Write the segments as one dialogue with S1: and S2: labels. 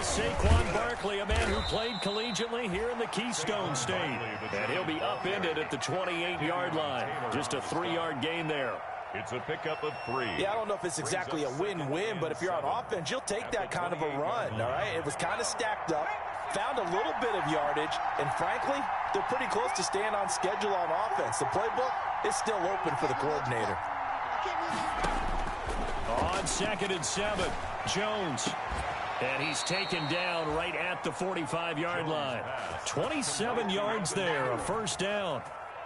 S1: Saquon Barkley, a man who played collegiately here in the Keystone State. And he'll be upended at the 28-yard line. Just a 3-yard gain there.
S2: It's a pickup of 3.
S3: Yeah, I don't know if it's exactly a win-win, but if you're on offense, you'll take that kind of a run, all right? It was kind of stacked up, found a little bit of yardage, and frankly, they're pretty close to staying on schedule on offense. The playbook is still open for the coordinator.
S1: On 2nd and 7, Jones. And he's taken down right at the 45-yard line. 27 yards there, a first down.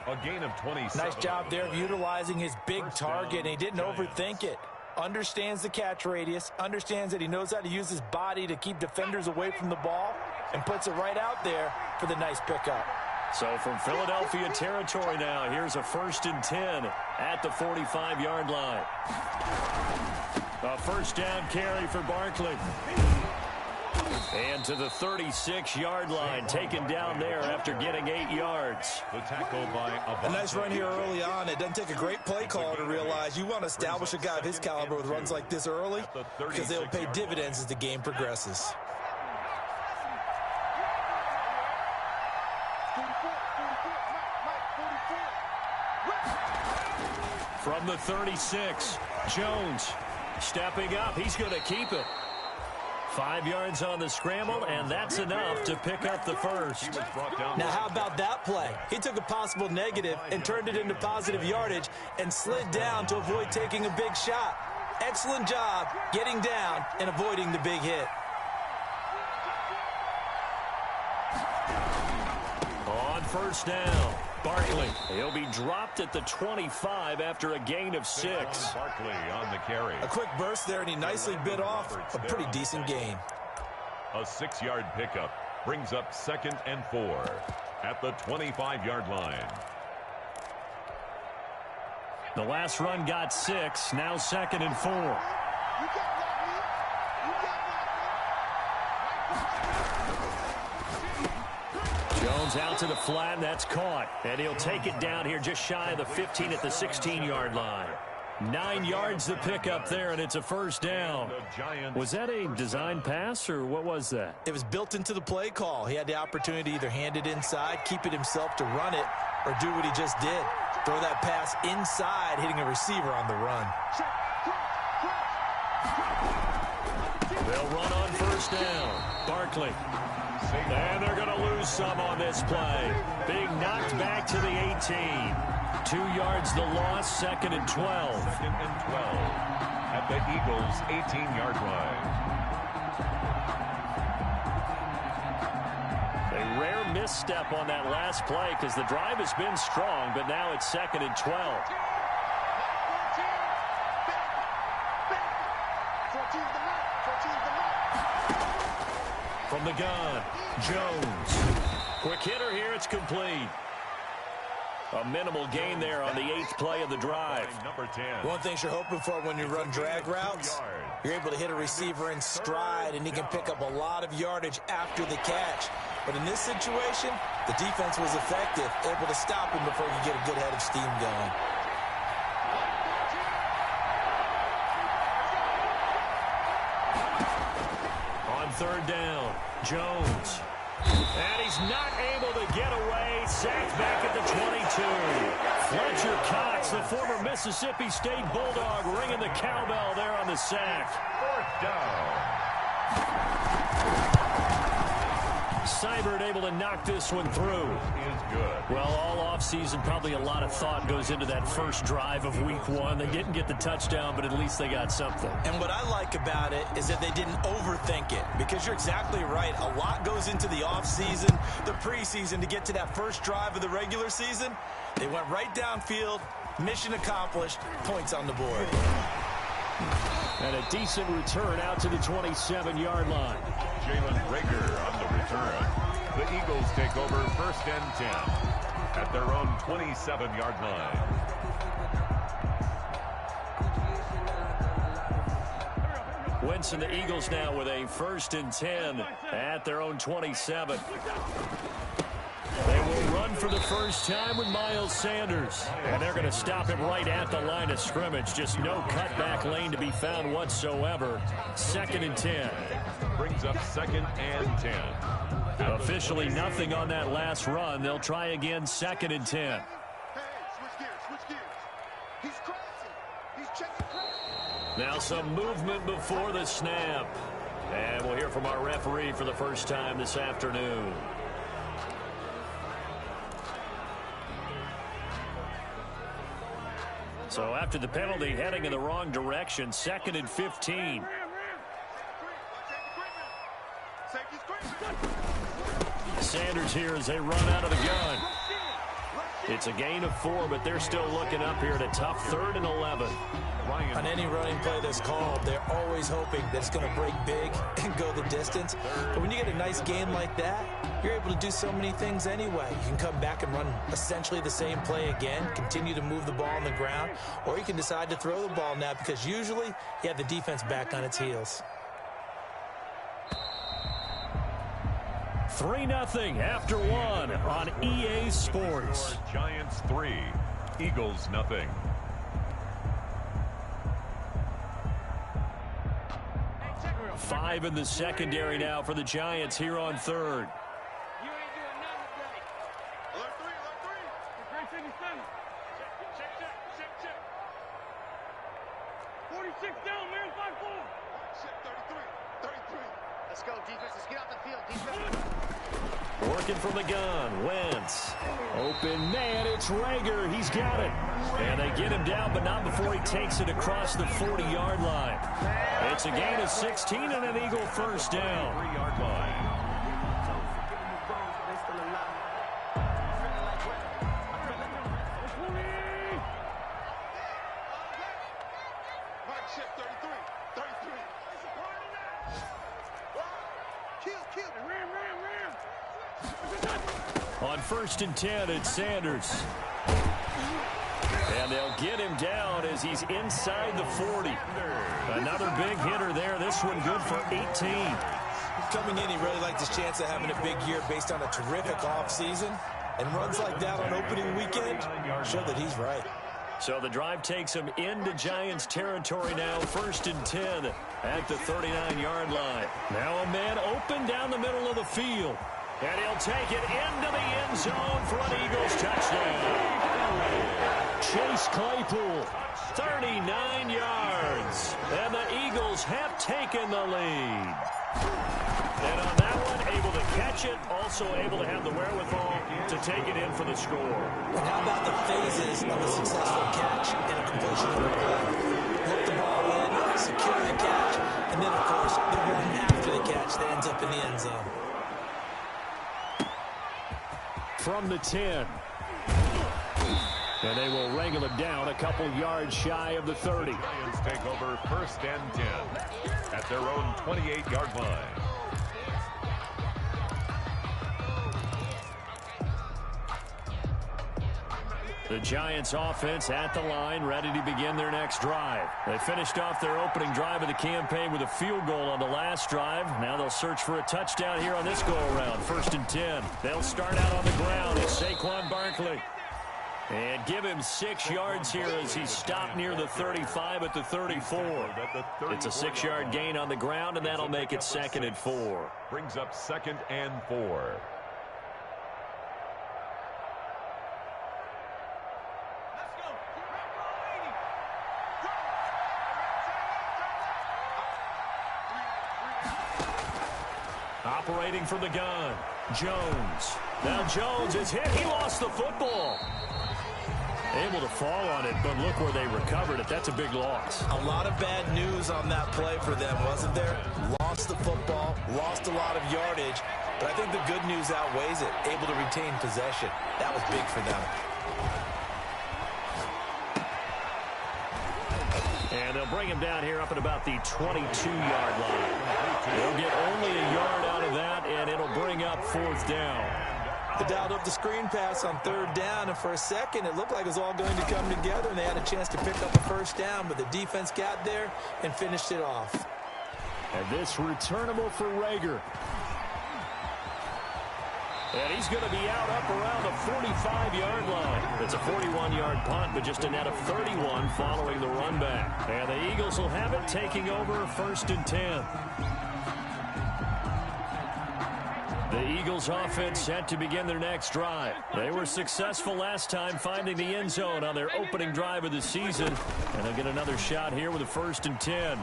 S2: A gain of 27.
S3: Nice job there of utilizing his big target, and he didn't overthink it. Understands the catch radius, understands that he knows how to use his body to keep defenders away from the ball, and puts it right out there for the nice pickup.
S1: So from Philadelphia territory now, here's a 1st and 10 at the 45-yard line. A first down carry for Barkley. And to the 36-yard line, taken down there after getting 8 yards.
S2: The tackle by
S3: a nice run here early on. It doesn't take a great play caller to realize you want to establish a guy of his caliber with runs like this early because they'll pay dividends as the game progresses.
S1: From the 36, Jones stepping up. He's going to keep it. 5 yards on the scramble, and that's enough to pick up the first.
S3: Now, how about that play? He took a possible negative and turned it into positive yardage and slid down to avoid taking a big shot. Excellent job getting down and avoiding the big hit.
S1: On first down, Barkley. He'll be dropped at the 25 after a gain of 6.
S2: Barkley on the carry.
S3: A quick burst there, and he nicely bit off a pretty decent gain.
S2: A 6-yard pickup brings up 2nd and 4 at the 25-yard line.
S1: The last run got 6, now 2nd and 4. Jones out to the flat, and that's caught. And he'll take it down here just shy of the 15 at the 16-yard line. 9 yards to pick up there, and it's a first down. Was that a design pass, or what was that?
S3: It was built into the play call. He had the opportunity to either hand it inside, keep it himself to run it, or do what he just did. Throw that pass inside, hitting a receiver on the run.
S1: They'll run on first down. Barkley. And they're going to lose some on this play. Being knocked back to the 18. 2 yards the loss, 2nd and 12.
S2: 2nd and 12 at the Eagles' 18-yard line.
S1: A rare misstep on that last play because the drive has been strong, but now it's 2nd and 12. From the gun, Jones. Quick hitter here, it's complete. A minimal gain there on the 8th play of the drive.
S2: Number 10.
S3: One thing you're hoping for when you run drag routes, you're able to hit a receiver in stride, and he can pick up a lot of yardage after the catch. But in this situation, the defense was effective, able to stop him before he could get a good head of steam going.
S1: On 3rd down, Jones. And he's not able to get away. Sacked back at the 22. Fletcher Cox, the former Mississippi State Bulldog, ringing the cowbell there on the sack.
S2: 4th down.
S1: Seibert able to knock this one through.
S2: Is good.
S1: Well, all offseason, probably a lot of thought goes into that first drive of week 1. They didn't get the touchdown, but at least they got something.
S3: And what I like about it is that they didn't overthink it, because you're exactly right. A lot goes into the offseason, the preseason, to get to that first drive of the regular season. They went right downfield, mission accomplished, points on the board.
S1: And a decent return out to the 27-yard line.
S2: Jalen Rager on the return. The Eagles take over 1st and 10 at their own 27-yard line.
S1: Wentz and the Eagles now with a 1st and 10 at their own 27. They will run for the first time with Miles Sanders. And they're going to stop him right at the line of scrimmage. Just no cutback lane to be found whatsoever. 2nd and 10.
S2: Brings up 2nd and 10.
S1: Officially nothing on that last run. They'll try again, 2nd and 10.
S4: Hey, switch gears. He's crossing. He's checking crossing.
S1: Now some movement before the snap. And we'll hear from our referee for the first time this afternoon. So after the penalty, heading in the wrong direction, 2nd and 15. Sanders here as they run out of the gun. It's a gain of 4, but they're still looking up here at a tough 3rd and 11.
S3: On any running play that's called, they're always hoping that it's going to break big and go the distance. But when you get a nice game like that, you're able to do so many things anyway. You can come back and run essentially the same play again, continue to move the ball on the ground, or you can decide to throw the ball now because usually you have the defense back on its heels.
S1: 3-0 after 1 on EA Sports.
S2: Giants 3, Eagles nothing.
S1: Five in the secondary now for the Giants here on 3rd.
S4: You ain't doing nothing today. Alert 3. Great 57. Check. 46 down, man, 5-4. Check 33. Let's go, defense. Let's get out the field, defense.
S1: Working from the gun, Wentz. Open man, it's Rager. He's got it. And they get him down, but not before he takes it across the 40-yard line. It's a gain of 16 and an Eagle first down.
S2: 3-yard line.
S4: Check 33. Kill. Ram.
S1: On 1st and 10, it's Sanders. And they'll get him down as he's inside the 40. Another big hitter there. This one good for 18.
S3: Coming in, he really liked his chance of having a big year based on a terrific offseason. And runs like that on opening weekend show that he's right.
S1: So the drive takes him into Giants territory now. 1st and 10 at the 39-yard line. Now a man open down the middle of the field. And he'll take it into the end zone for an Eagles touchdown. Chase Claypool, 39 yards. And the Eagles have taken the lead. And on that one, able to catch it, also able to have the wherewithal to take it in for the score.
S3: And how about the phases of a successful catch and a completion of the play? Look the ball in, secure the catch, and then, of course, the run after the catch that ends up in the end zone.
S1: From the 10. And they will wrangle it down a couple yards shy of the 30.
S2: Giants take over 1st and 10 at their own 28-yard line.
S1: The Giants offense at the line, ready to begin their next drive. They finished off their opening drive of the campaign with a field goal on the last drive. Now they'll search for a touchdown here on this go-around. 1st and 10. They'll start out on the ground. It's Saquon Barkley. And give him 6 yards here as he's stopped near the 35 at the 34. It's a 6-yard gain on the ground, and that'll make it 2nd and 4.
S2: Brings up 2nd and 4.
S1: Operating from the gun, Jones. Now Jones is hit. He lost the football. Able to fall on it, but look where they recovered it. That's a big loss.
S3: A lot of bad news on that play for them, wasn't there? Lost the football, lost a lot of yardage, but I think the good news outweighs it. Able to retain possession. That was big for them.
S1: And they'll bring him down here up at about the 22-yard line. They'll get only a yard out of that, and it'll bring up 4th down.
S3: They dialed up the screen pass on 3rd down, and for a second it looked like it was all going to come together, and they had a chance to pick up a 1st down, but the defense got there and finished it off.
S1: And this returnable for Rager. And he's going to be out up around the 45-yard line. It's a 41-yard punt, but just a net of 31 following the run back. And the Eagles will have it, taking over 1st and 10. The Eagles offense set to begin their next drive. They were successful last time finding the end zone on their opening drive of the season. And they'll get another shot here with a 1st and 10.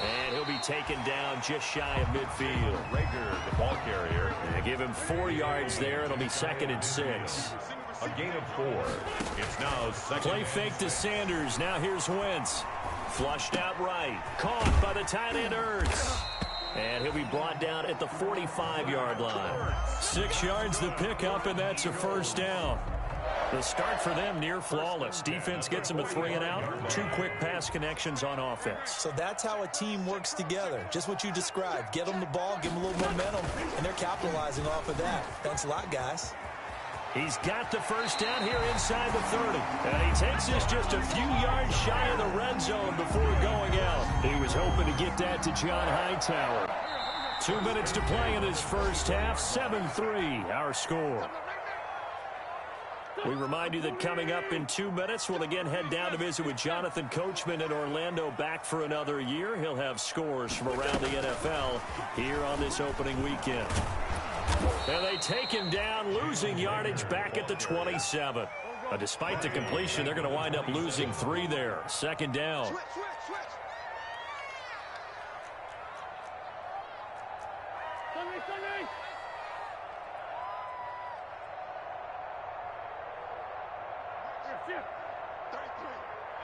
S1: And he'll be taken down just shy of midfield.
S2: Rager, the ball carrier.
S1: They give him 4 yards there. It'll be 2nd and 6.
S2: A gain of 4. It's now 2nd.
S1: Play fake to Sanders. Now here's Wentz. Flushed out right. Caught by the tight end Ertz. And he'll be brought down at the 45-yard line. 6 yards the pickup, and that's a 1st down. The start for them near flawless. Defense gets them a 3 and out. 2 quick pass connections on offense.
S3: So that's how a team works together. Just what you described. Get them the ball, give them a little momentum, and they're capitalizing off of that. Thanks a lot, guys.
S1: He's got the 1st down here inside the 30. And he takes this just a few yards shy of the red zone before going out. He was hoping to get that to John Hightower. 2 minutes to play in this first half. 7-3, our score. We remind you that coming up in 2 minutes, we'll again head down to visit with Jonathan Coachman in Orlando, back for another year. He'll have scores from around the NFL here on this opening weekend. And they take him down, losing yardage back at the 27. Despite the completion, they're going to wind up losing 3 there. 2nd down.
S4: Switch.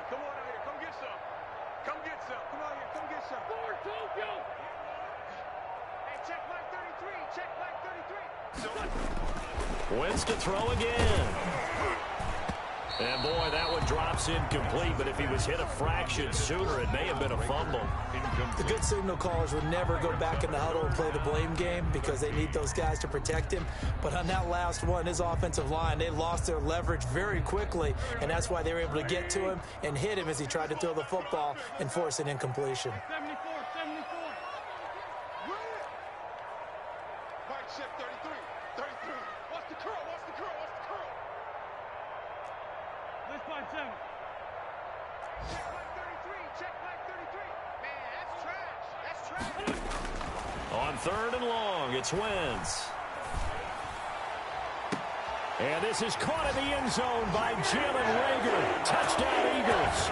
S4: Come on out here. Come get some. Come get some. Come out here. Come get some. Forward, Tokyo. Hey, check Mike 33. Check Mike 33.
S1: Wentz to throw again. And, boy, that one drops incomplete. But if he was hit a fraction sooner, it may have been a fumble.
S3: The good signal callers would never go back in the huddle and play the blame game because they need those guys to protect him. But on that last one, his offensive line, they lost their leverage very quickly, and that's why they were able to get to him and hit him as he tried to throw the football and force an incompletion.
S4: 74. Mike, check 33. What's the curl? Let's find 7. Check Mike 33. Man, that's trash.
S1: On 3rd and long, it's Wentz. And this is caught in the end zone by Jalen Rager. Touchdown, Eagles.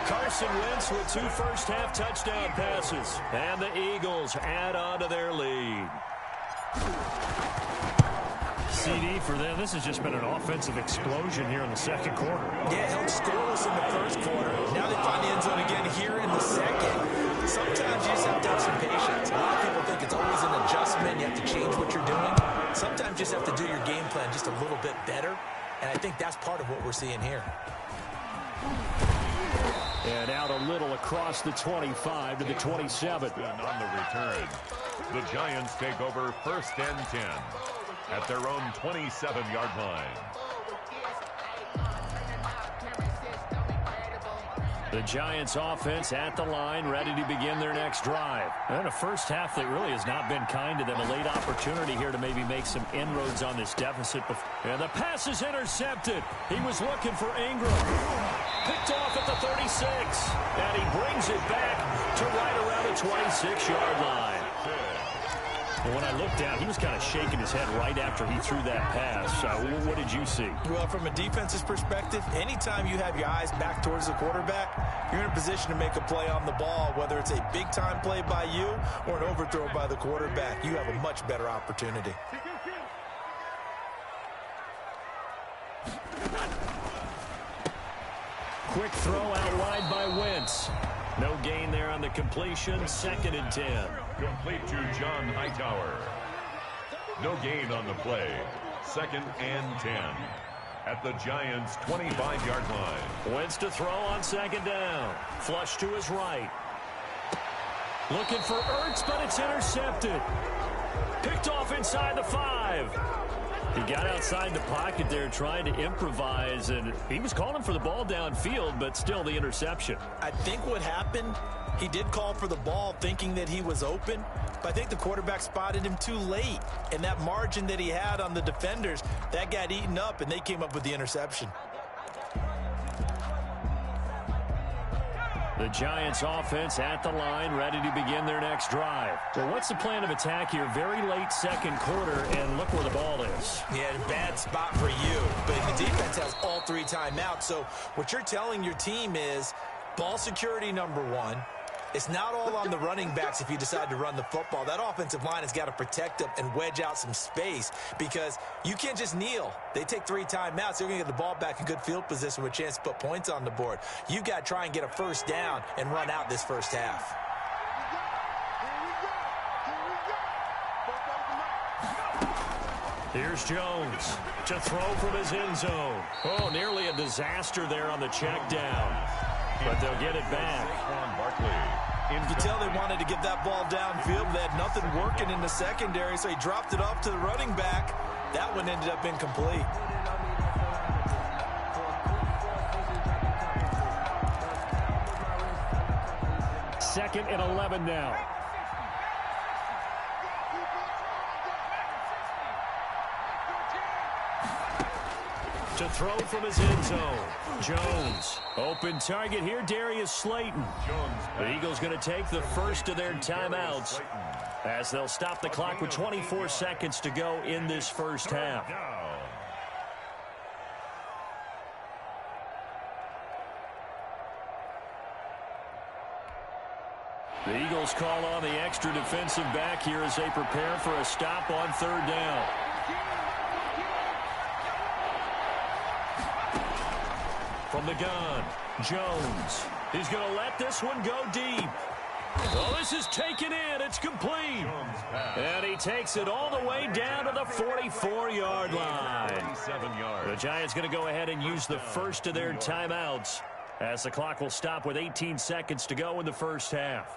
S1: Carson Wentz with 2 first-half touchdown passes. And the Eagles add on to their lead. CD for them. This has just been an offensive explosion here in the 2nd quarter.
S3: Yeah, held scoreless in the 1st quarter. Now they find the end zone again here in the 2nd. Sometimes you just have to have some patience. A lot of people think it's always an adjustment. You have to change what you're doing. Sometimes you just have to do your game plan just a little bit better. And I think that's part of what we're seeing here.
S1: And out a little across the 25 to the 27.
S2: On the return, the Giants take over 1st and 10 at their own 27-yard line.
S1: The Giants offense at the line, ready to begin their next drive. And a first half that really has not been kind to them. A late opportunity here to maybe make some inroads on this deficit. And the pass is intercepted. He was looking for Ingram. Picked off at the 36. And he brings it back to right around the 26-yard line. And when I looked down, he was kind of shaking his head right after he threw that pass. What did you see?
S3: Well, from a defense's perspective, anytime you have your eyes back towards the quarterback, you're in a position to make a play on the ball, whether it's a big-time play by you or an overthrow by the quarterback. You have a much better opportunity.
S1: Quick throw out wide by Wentz. No gain there on the completion. 2nd and 10.
S2: Complete to John Hightower. No gain on the play. 2nd and 10 at the Giants' 25-yard line.
S1: Wentz to throw on 2nd down. Flush to his right. Looking for Ertz, but it's intercepted. Picked off inside the 5. He got outside the pocket there trying to improvise, and he was calling for the ball downfield, but still the interception.
S3: I think what happened, he did call for the ball thinking that he was open, but I think the quarterback spotted him too late, and that margin that he had on the defenders, that got eaten up, and they came up with the interception.
S1: The Giants offense at the line, ready to begin their next drive. Well, what's the plan of attack here? Very late second quarter, and look where the ball is.
S3: Yeah, bad spot for you. But the defense has all 3 timeouts. So what you're telling your team is ball security number 1. It's not all on the running backs if you decide to run the football. That offensive line has got to protect them and wedge out some space because you can't just kneel. They take 3 timeouts. They're going to get the ball back in good field position with a chance to put points on the board. You've got to try and get a first down and run out this first half.
S1: Here's Jones to throw from his end zone. Oh, nearly a disaster there on the check down. But they'll get it back.
S3: You can tell they wanted to get that ball downfield. They had nothing working in the secondary, so he dropped it off to the running back. That one ended up incomplete.
S1: Second and 11 now. To throw from his end zone. Jones. Open target here, Darius Slayton. The Eagles going to take the first of their timeouts as they'll stop the clock with 24 seconds to go in this first half. The Eagles call on the extra defensive back here as they prepare for a stop on 3rd down. From the gun, Jones. He's going to let this one go deep. Oh, this is taken in. It's complete. And he takes it all the way down to the 44-yard line. The Giants going to go ahead and use the first of their timeouts as the clock will stop with 18 seconds to go in the first half.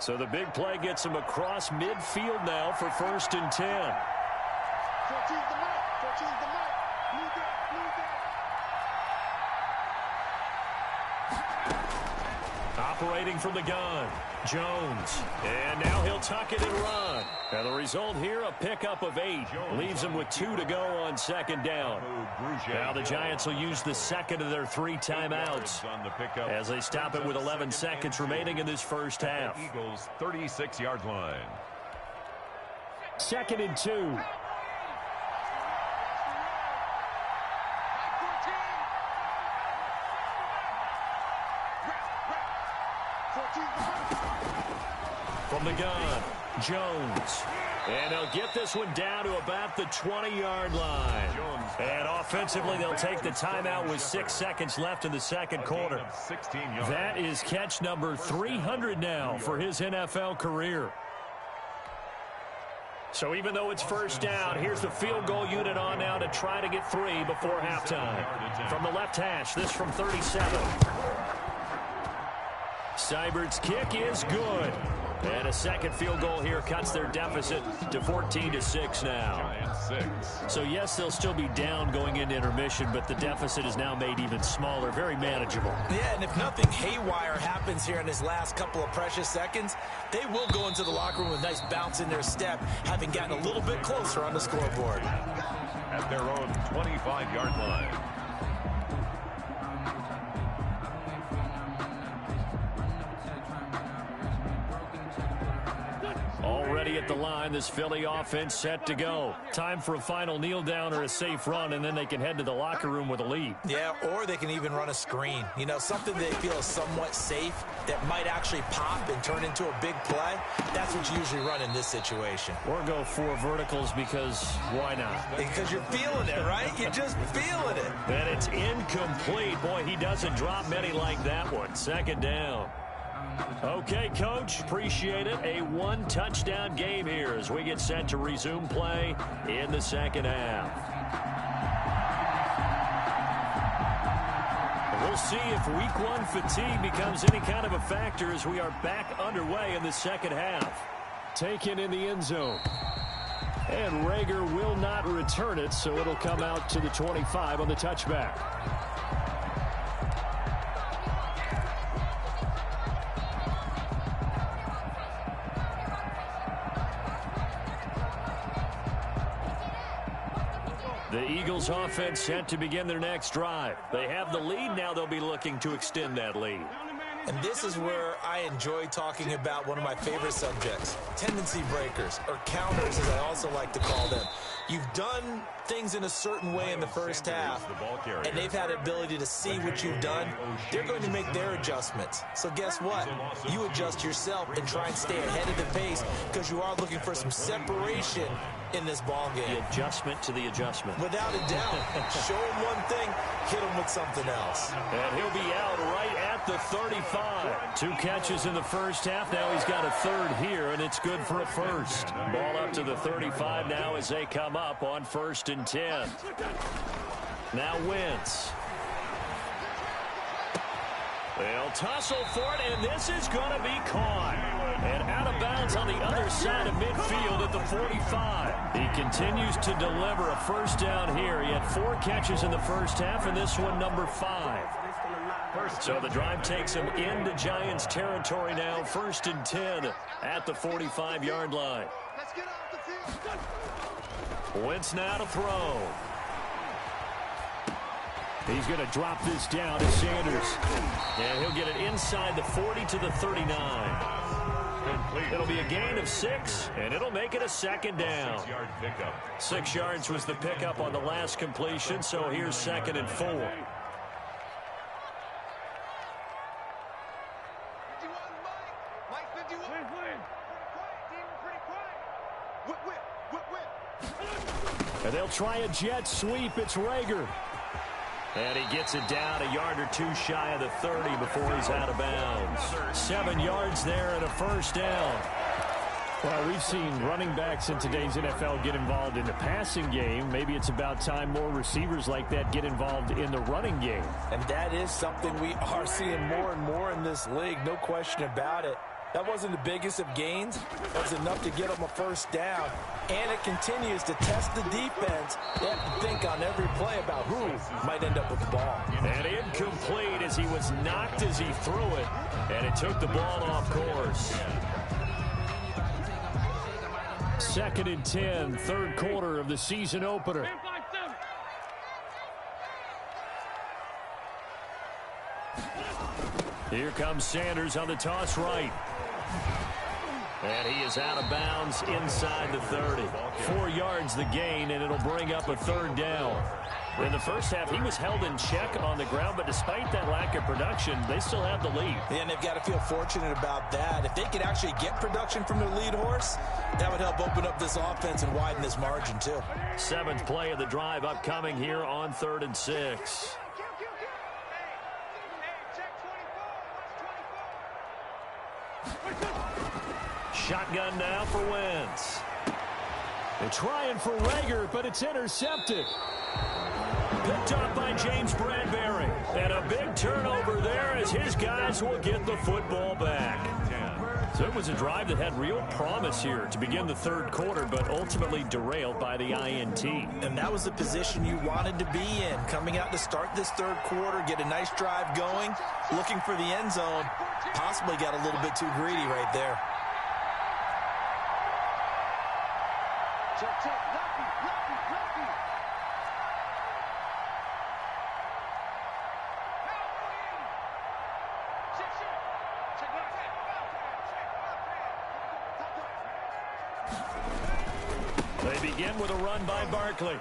S1: So the big play gets him across midfield now for 1st and 10. Operating from the gun, Jones. And now he'll tuck it and run. And the result here, a pickup of 8. Leaves him with 2 to go on 2nd down. Now the Giants will use the second of their 3 timeouts as they stop it with 11 seconds remaining in this first half.
S2: Eagles 36-yard line.
S1: 2nd and 2. From the gun, Jones. And they'll get this one down to about the 20-yard line. And offensively, they'll take the timeout with 6 seconds left in the second quarter. That is catch number 300 now for his NFL career. So even though it's first down, here's the field goal unit on now to try to get 3 before halftime. From the left hash, this from 37. Seibert's kick is good. And a second field goal here cuts their deficit to 14-6 now. So, yes, they'll still be down going into intermission, but the deficit is now made even smaller, very manageable.
S3: Yeah, and if nothing haywire happens here in his last couple of precious seconds, they will go into the locker room with a nice bounce in their step, having gotten a little bit closer on the scoreboard.
S2: At their own 25-yard line.
S1: Already at the line, this Philly offense set to go. Time for a final kneel down or a safe run, and then they can head to the locker room with a lead.
S3: Yeah, or they can even run a screen. You know, something they feel is somewhat safe that might actually pop and turn into a big play. That's what you usually run in this situation.
S1: Or go 4 verticals because why not?
S3: Because you're feeling it, right? You're just feeling it.
S1: And it's incomplete. Boy, he doesn't drop many like that one. 2nd down. Okay, Coach, appreciate it. A 1-touchdown game here as we get set to resume play in the second half. We'll see if week 1 fatigue becomes any kind of a factor as we are back underway in the second half. Taken in the end zone. And Rager will not return it, so it'll come out to the 25 on the touchback. The Eagles offense set to begin their next drive. They have the lead. Now they'll be looking to extend that lead.
S3: And this is where I enjoy talking about one of my favorite subjects, tendency breakers, or counters as I also like to call them. You've done things in a certain way in the first half, and they've had the ability to see what you've done. They're going to make their adjustments. So guess what? You adjust yourself and try and stay ahead of the pace because you are looking for some separation in this ball game.
S1: The adjustment to the adjustment.
S3: Without a doubt. Show him one thing, hit him with something else.
S1: And he'll be out right at the 35. 2 catches in the first half. Now he's got a third here, and it's good for a first. Ball up to the 35 now as they come up on 1st and 10. Now Wentz. They'll tussle for it, and this is going to be caught. And out of bounds on the other side of midfield at the 45. He continues to deliver a first down here. He had 4 catches in the first half, and this one number 5. So the drive takes him into Giants territory now. 1st and 10 at the 45-yard line.
S4: Let's get off the field.
S1: Wentz now to throw. He's going to drop this down to Sanders. And he'll get it inside the 40 to the 39. It'll be a gain of 6, and it'll make it a 2nd down.
S2: 6-yard pickup.
S1: 6 yards was the pickup on the last completion, so here's 2nd and 4.
S4: 51, Mike 51. Pretty quiet, team, pretty quiet. Whip.
S1: And they'll try a jet sweep. It's Rager. And he gets it down a yard or 2 shy of the 30 before he's out of bounds. 7 yards there and a first down.
S5: Well, we've seen running backs in today's NFL get involved in the passing game. Maybe it's about time more receivers like that get involved in the running game.
S3: And that is something we are seeing more and more in this league, no question about it. That wasn't the biggest of gains. That was enough to get them a first down. And it continues to test the defense. They have to think on every play about who might end up with the ball.
S1: And incomplete as he was knocked as he threw it. And it took the ball off course.
S5: 2nd and 10, 3rd quarter of the season opener.
S1: Here comes Sanders on the toss right. And he is out of bounds inside the 30. 4 yards the gain, and it'll bring up a 3rd down. In the first half, he was held in check on the ground, but despite that lack of production, they still have the lead.
S3: And they've got to feel fortunate about that. If they could actually get production from their lead horse, that would help open up this offense and widen this margin, too.
S1: 7th play of the drive upcoming here on 3rd and 6. Shotgun now for Wentz.
S5: They're trying for Rager, but it's intercepted.
S1: Picked up by James Bradbury. And a big turnover there as his guys will get the football back. So it was a drive that had real promise here to begin the 3rd quarter, but ultimately derailed by the INT.
S3: And that was the position you wanted to be in. Coming out to start this 3rd quarter, get a nice drive going, looking for the end zone. Possibly got a little bit too greedy right there.
S4: Check, lucky.
S1: They begin with a run by Barkley.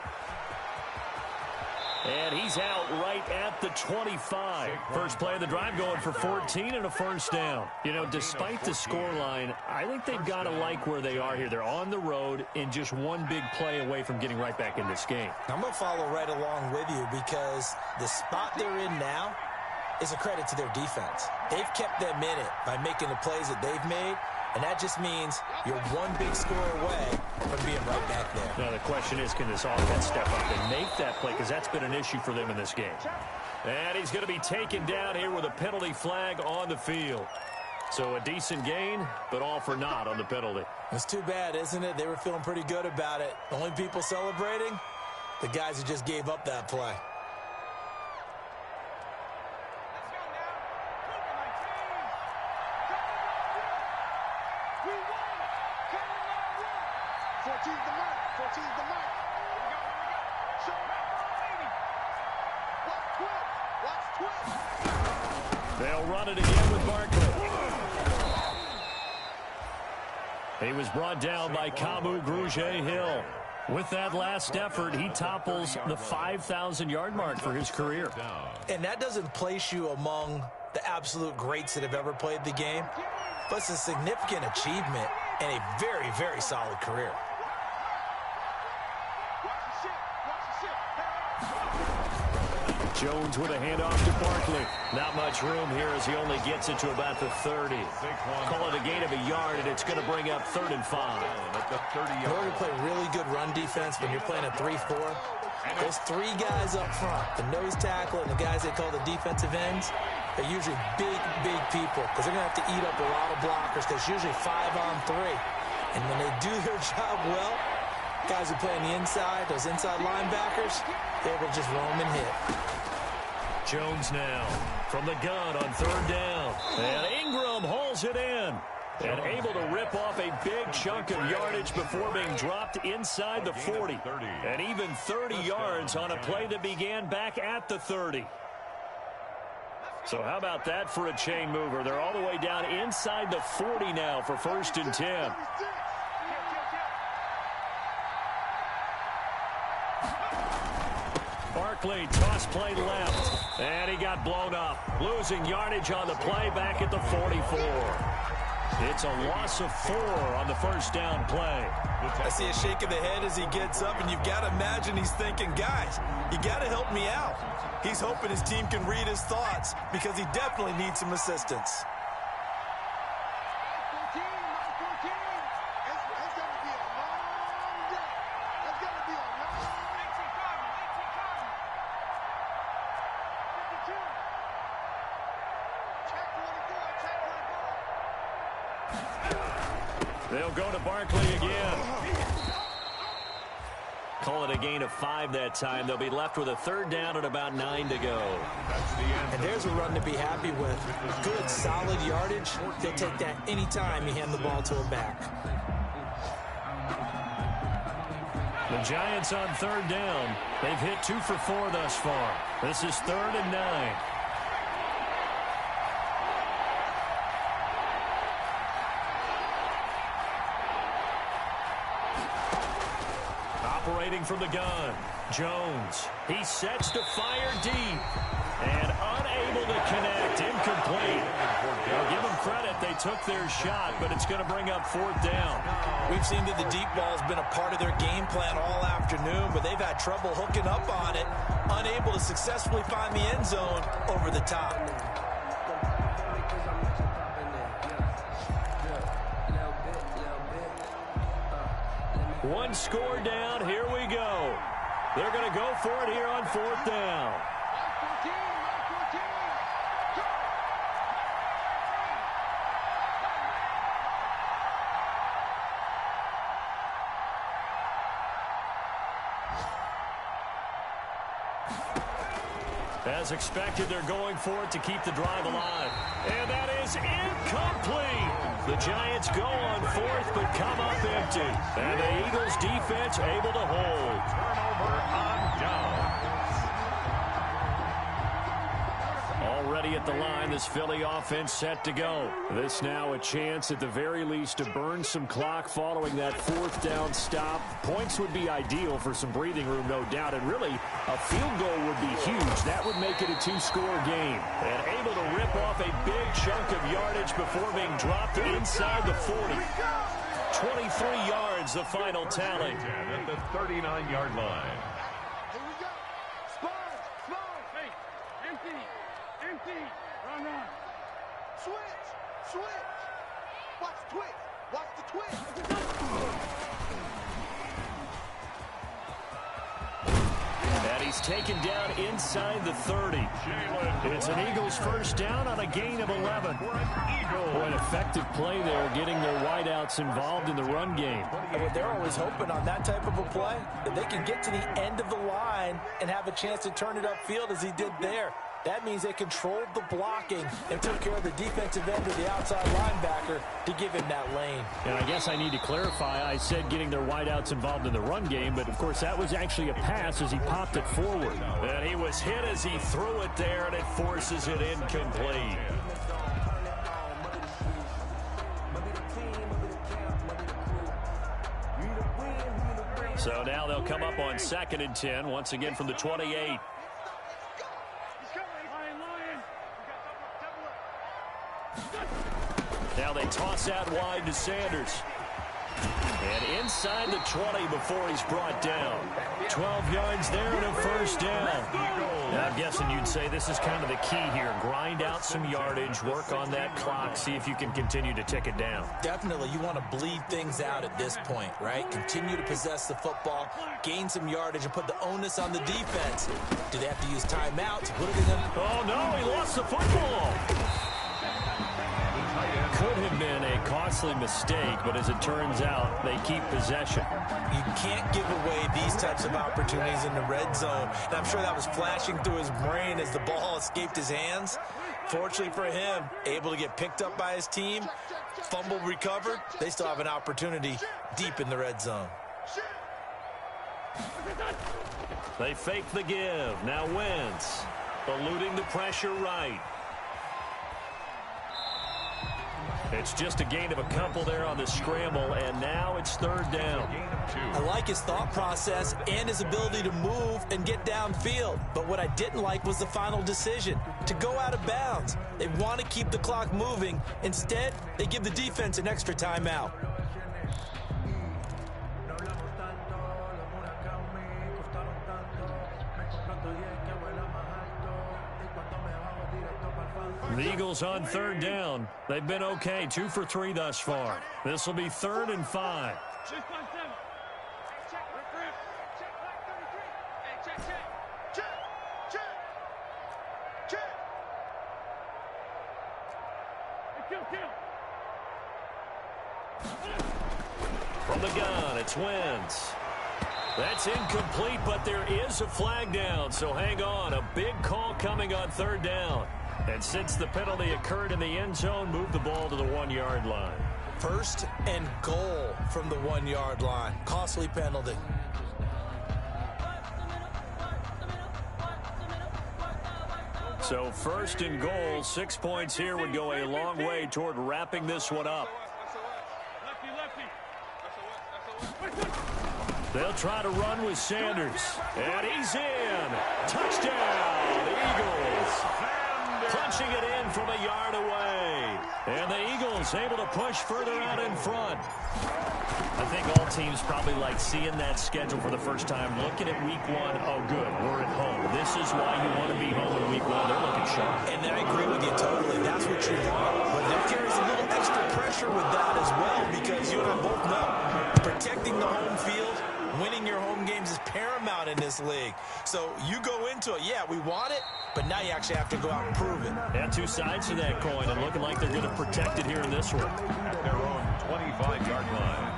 S1: And he's out right at the 25. First play of the drive going for 14 and a first down. You know, despite the scoreline, I think they've got to like where they are here. They're on the road and just one big play away from getting right back in this game.
S3: I'm going to follow right along with you because the spot they're in now is a credit to their defense. They've kept them in it by making the plays that they've made, and that just means you're one big score away from being right back there.
S1: Now the question is, can this offense step up and make that play? Because that's been an issue for them in this game. And he's going to be taken down here with a penalty flag on the field. So a decent gain, but all for naught on the penalty.
S3: It's too bad, isn't it? They were feeling pretty good about it. The only people celebrating, the guys who just gave up that play.
S1: They'll run it again with Barkley. He was brought down by Kamu Grugier-Hill. With that last effort, he topples the 5,000-yard mark for his career.
S3: And that doesn't place you among the absolute greats that have ever played the game, but it's a significant achievement and a very, very solid career.
S1: Jones with a handoff to Barkley. Not much room here as he only gets it to about the 30. Call it a gain of a yard, and it's going to bring up 3rd and 5.
S3: In order to play really good run defense when you're playing a 3-4, those 3 guys up front, the nose tackle and the guys they call the defensive ends, they're usually big, big people because they're going to have to eat up a lot of blockers because it's usually 5-on-3. And when they do their job well, guys who play on the inside, those inside linebackers, they're able to just roam and hit.
S1: Jones now from the gun on 3rd down. And Ingram hauls it in. And able to rip off a big chunk of yardage before being dropped inside the 40. And even 30 yards on a play that began back at the 30. So how about that for a chain mover? They're all the way down inside the 40 now for 1st and 10. Barkley, toss play left, and he got blown up. Losing yardage on the play back at the 44. It's a loss of 4 on the 1st down play.
S3: I see a shake of the head as he gets up, and you've got to imagine he's thinking, guys, you got to help me out. He's hoping his team can read his thoughts because he definitely needs some assistance.
S1: They'll go to Barkley again. Call it a gain of 5 that time. They'll be left with a 3rd down and about 9 to go.
S3: And there's a run to be happy with. Good, solid yardage. They'll take that anytime you hand the ball to a back.
S1: The Giants on 3rd down. They've hit 2 for 4 thus far. This is 3rd and 9. Operating from the gun, Jones. He sets to fire deep and unable to connect. Incomplete. I'll give them credit. They took their shot, but it's going to bring up 4th down.
S3: We've seen that the deep ball's been a part of their game plan all afternoon, but they've had trouble hooking up on it, unable to successfully find the end zone over the top.
S1: One score down. Here we go. They're going to go for it here on 4th down. As expected, they're going for it to keep the drive alive. And that is incomplete. The Giants go on 4th, but come up empty. And the Eagles defense able to hold.
S2: Turnover on down.
S1: Already at the line, this Philly offense set to go. This now a chance at the very least to burn some clock following that 4th down stop. Points would be ideal for some breathing room, no doubt. And really, a field goal would be huge. That would make it a 2-score game. And able to rip off a big chunk of yardage before being dropped inside the 40. 23 yards, the final tally.
S2: At the 39-yard line.
S4: Run. Switch. Watch the twist. Watch the twist.
S1: And he's taken down inside the 30. It's an Eagles 1st down on a gain of 11. Boy, an effective play there, getting their wideouts involved in the run game.
S3: And they're always hoping on that type of a play that they can get to the end of the line and have a chance to turn it upfield as he did there. That means they controlled the blocking and took care of the defensive end of the outside linebacker to give him that lane.
S5: And I guess I need to clarify, I said getting their wideouts involved in the run game, but of course that was actually a pass as he popped it forward.
S1: And he was hit as he threw it there, and it forces it incomplete. So now they'll come up on 2nd and 10, once again from the 28. Now they toss out wide to Sanders. And inside the 20 before he's brought down. 12 yards there and a first down. Now I'm guessing you'd say this is kind of the key here. Grind out some yardage, work on that clock, see if you can continue to tick it down.
S3: Definitely, you want to bleed things out at this point, right? Continue to possess the football, gain some yardage, and put the onus on the defense. Do they have to use timeouts? What are they going to...
S1: Oh, no, he lost the football. Could have been a costly mistake, but as it turns out, they keep possession.
S3: You can't give away these types of opportunities in the red zone. And I'm sure that was flashing through his brain as the ball escaped his hands. Fortunately for him, able to get picked up by his team, fumble recovered. They still have an opportunity deep in the red zone.
S1: They fake the give. Now Wentz, eluding the pressure right. It's just a gain of a couple there on the scramble, and now it's 3rd down.
S3: I like his thought process and his ability to move and get downfield. But what I didn't like was the final decision, to go out of bounds. They want to keep the clock moving. Instead, they give the defense an extra timeout.
S1: The Eagles on 3rd down. They've been okay, 2 for 3 thus far. This will be 3rd and 5. From the gun, it's Wentz. That's incomplete, but there is a flag down, so hang on. A big call coming on 3rd down. And since the penalty occurred in the end zone, move the ball to the 1-yard line.
S3: 1st and goal from the 1-yard line. Costly penalty.
S1: So 1st and goal, 6 points here would go a long way toward wrapping this one up. They'll try to run with Sanders. And he's in. Touchdown, Eagles. Punching it in from a yard away. And the Eagles able to push further out in front.
S5: I think all teams probably like seeing that schedule for the first time, looking at week 1. Oh, good, we're at home. This is why you want to be home in week 1. They're looking sharp.
S3: And I agree with you totally. That's what you want. But there carries a little extra pressure with that as well, because you and I both know protecting the home field, winning your home games is paramount in this league. So you go into it, yeah, we want it, but now you actually have to go out and prove it.
S1: Yeah, 2 sides to that coin, and looking like they're going to protect it here in this one.
S2: At their own 25-yard line.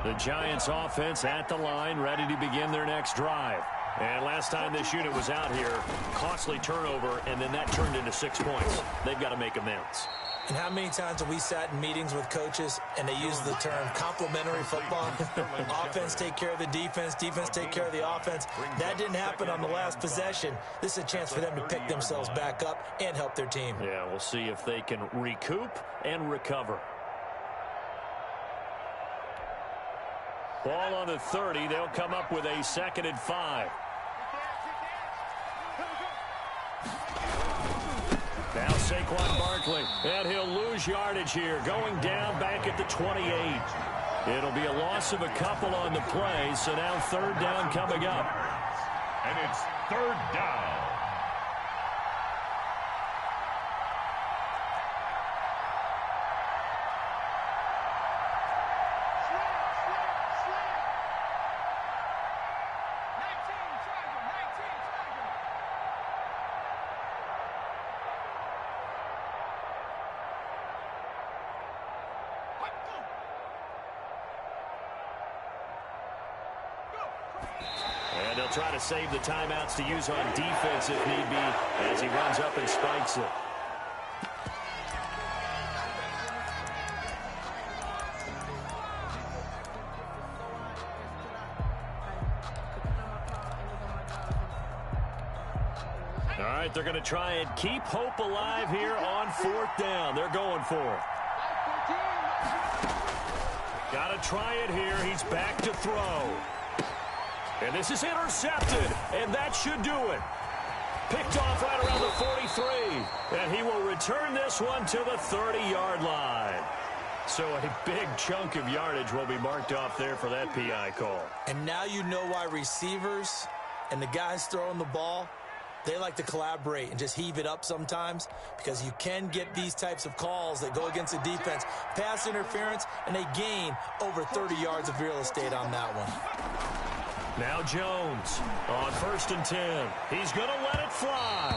S1: The Giants offense at the line, ready to begin their next drive. And last time this unit was out here, costly turnover, and then that turned into 6 points. They've got to make amends.
S3: And how many times have we sat in meetings with coaches and they use the term complementary football? Offense take care of the defense, defense take care of the offense. That didn't happen on the last possession. This is a chance for them to pick themselves back up and help their team.
S1: Yeah, we'll see if they can recoup and recover. Ball on the 30. They'll come up with a 2nd and 5. Now Saquon Barkley, and he'll lose yardage here, going down back at the 28. It'll be a loss of a couple on the play, so now 3rd down coming up.
S2: And it's 3rd down.
S5: try to save the timeouts to use on defense if need be as he runs up and spikes it. All right, they're going to try and keep hope alive here on 4th down. They're going for it. Got to try it here. He's back to throw. And this is intercepted, and that should do it. Picked off right around the 43, and he will return this one to the 30-yard line. So a big chunk of yardage will be marked off there for that PI call.
S3: And now you know why receivers and the guys throwing the ball, they like to collaborate and just heave it up sometimes, because you can get these types of calls that go against the defense, pass interference, and they gain over 30 yards of real estate on that one.
S5: Now Jones on 1st and 10. He's going to let it fly.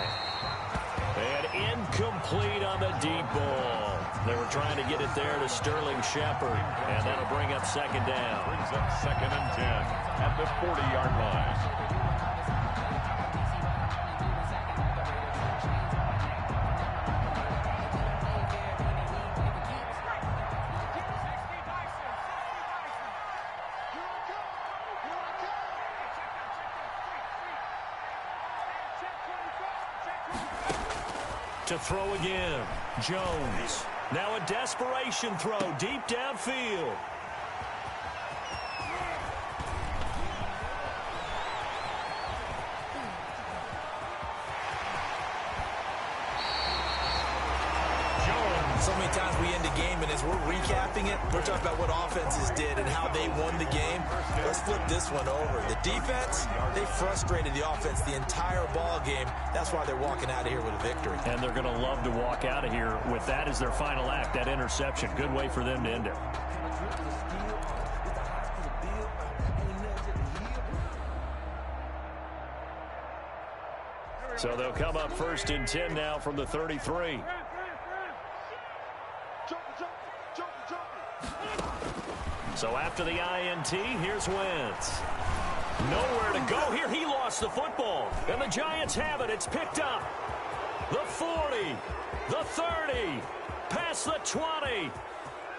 S5: And incomplete on the deep ball. They were trying to get it there to Sterling Shepard, and that'll bring up 2nd down.
S2: Brings up 2nd and 10 at the 40-yard line.
S5: To throw again, Jones. Now a desperation throw deep downfield.
S3: So many times we end a game, and as we're recapping it, we're talking about what offenses did and how they won the game. Let's flip this one over. The defense, they frustrated the offense the entire ball game. That's why they're walking out of here with a victory.
S5: And they're going to love to walk out of here with that as their final act, that interception. Good way for them to end it. So they'll come up 1st and 10 now from the 33. So after the INT, here's Wentz. Nowhere to go here. He lost the football. And the Giants have it. It's picked up. The 40, the 30, past the 20.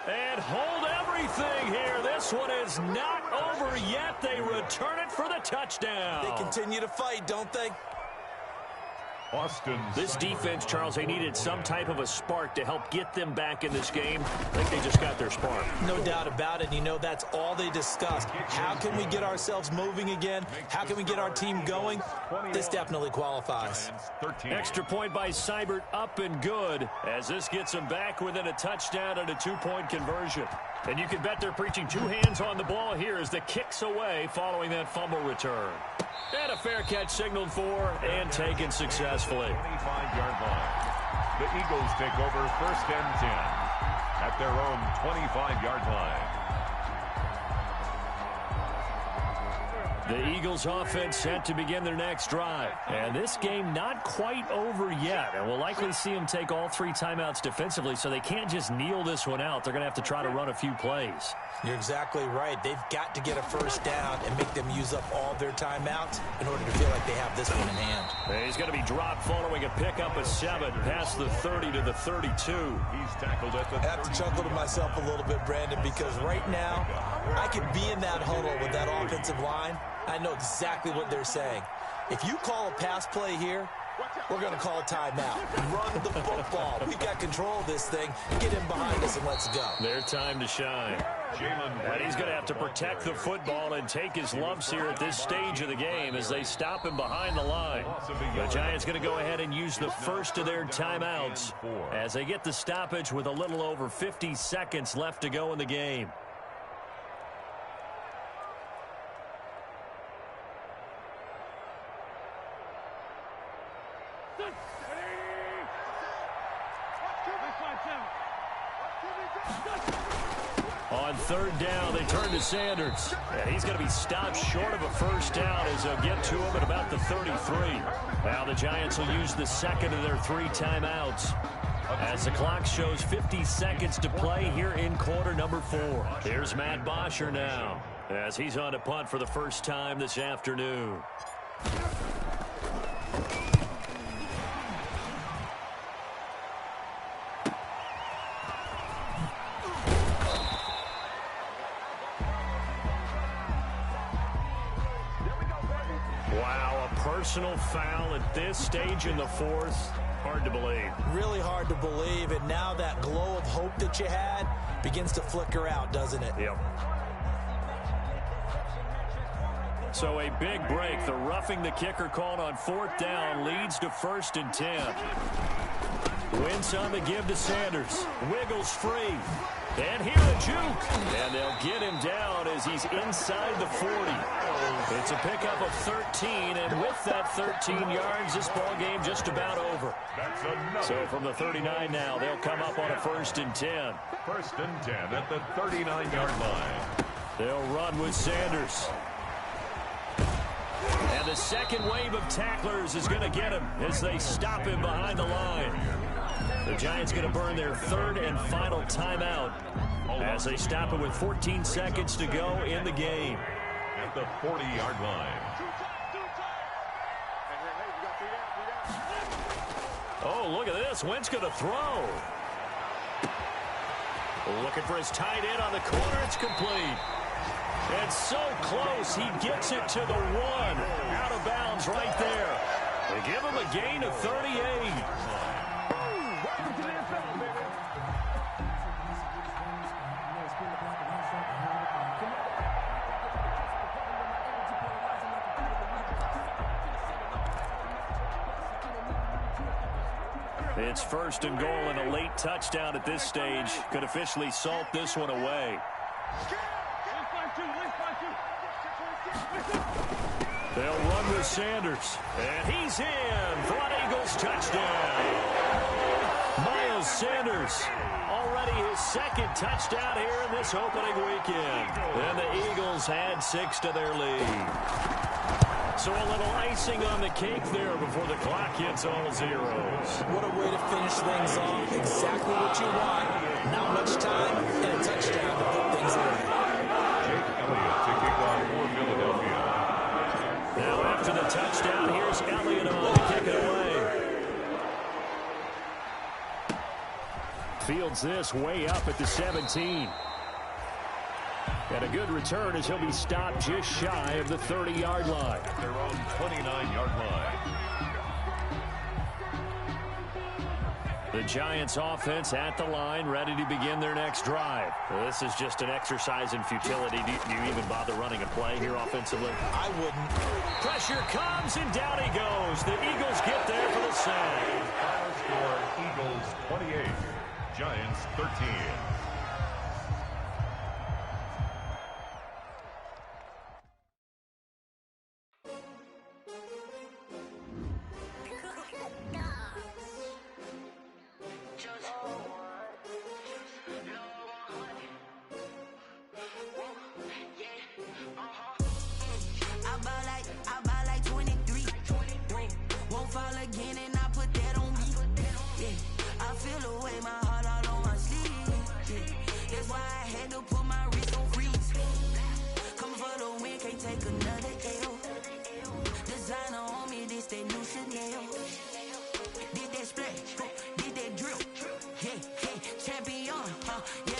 S5: And hold everything here. This one is not over yet. They return it for the touchdown.
S3: They continue to fight, don't they?
S5: This defense, Charles, they needed some type of a spark to help get them back in this game. I think they just got their spark.
S3: No doubt about it. You know, that's all they discussed. How can we get ourselves moving again? How can we get our team going? This definitely qualifies.
S5: Extra point by Seibert, up and good, as this gets them back within a touchdown and a 2-point conversion. And you can bet they're preaching 2 hands on the ball here as the kick's away following that fumble return. And a fair catch signaled for and taken successfully.
S2: 25-yard line. The Eagles take over 1st and 10 at their own 25-yard line.
S5: The Eagles offense set to begin their next drive. And this game not quite over yet. And we'll likely see them take all 3 timeouts defensively, so they can't just kneel this one out. They're going to have to try to run a few plays.
S3: You're exactly right. They've got to get a 1st down and make them use up all their timeouts in order to feel like they have this one in hand.
S5: And he's going to be dropped following a pickup of 7 past the 30 to the 32.
S2: He's tackled at the
S3: I have to chuckle to myself a little bit, Brandon, because right now I could be in that huddle with that offensive line. I know exactly what they're saying. If you call a pass play here, we're going to call a timeout. Run the football. We've got control of this thing. Get him behind us and let's go.
S5: Their time to shine. And he's going to have to protect the football and take his lumps here at this stage of the game as they stop him behind the line. The Giants going to go ahead and use the first of their timeouts as they get the stoppage with a little over 50 seconds left to go in the game. On 3rd down, they turn to Sanders. And he's going to be stopped short of a 1st down as they'll get to him at about the 33. Now the Giants will use the 2nd of their 3 timeouts as the clock shows 50 seconds to play here in quarter number 4. Here's Matt Bosher now as he's on to punt for the first time this afternoon.
S1: Wow, a personal foul at this stage in the fourth. Hard to believe.
S3: Really hard to believe, and now that glow of hope that you had begins to flicker out, doesn't it?
S1: Yep. So a big break. The roughing the kicker called on fourth down leads to 1st and 10. Wentz on the give to Sanders. Wiggles free. And here a juke. And they'll get him down as he's inside the 40. It's a pickup of 13, and with that 13 yards, this ball game just about over. So from the 39 now, they'll come up on a 1st and 10.
S2: 1st and 10 at the 39-yard line.
S1: They'll run with Sanders. And the second wave of tacklers is going to get him as they stop him behind the line. The Giants going to burn their 3rd and final timeout as they stop it with 14 seconds to go in the game.
S2: At the 40-yard line.
S1: Oh, look at this. Wentz going to throw. Looking for his tight end on the corner. It's complete. And so close, he gets it to the 1. Out of bounds right there. They give him a gain of 38. It's 1st and goal, and a late touchdown at this stage could officially salt this one away. They'll run with Sanders, and he's in for an Eagles touchdown. Miles Sanders, already his 2nd touchdown here in this opening weekend. And the Eagles add 6 to their lead. So a little icing on the cake there before the clock hits all zeros.
S3: What a way to finish things off. Exactly what you want. Not much time and a touchdown to put things away.
S2: Jake Elliott to kick off for Philadelphia.
S1: Now after the touchdown, here's Elliott on to kick it away. Fields this way up at the 17. And a good return as he'll be stopped just shy of the 30-yard line.
S2: At their own 29-yard line.
S1: The Giants offense at the line, ready to begin their next drive. Well, this is just an exercise in futility. Do you even bother running a play here offensively?
S3: I wouldn't.
S1: Pressure comes, and down he goes. The Eagles get there for the sack.
S2: Final score, Eagles 28, Giants 13.
S6: Champion, yeah.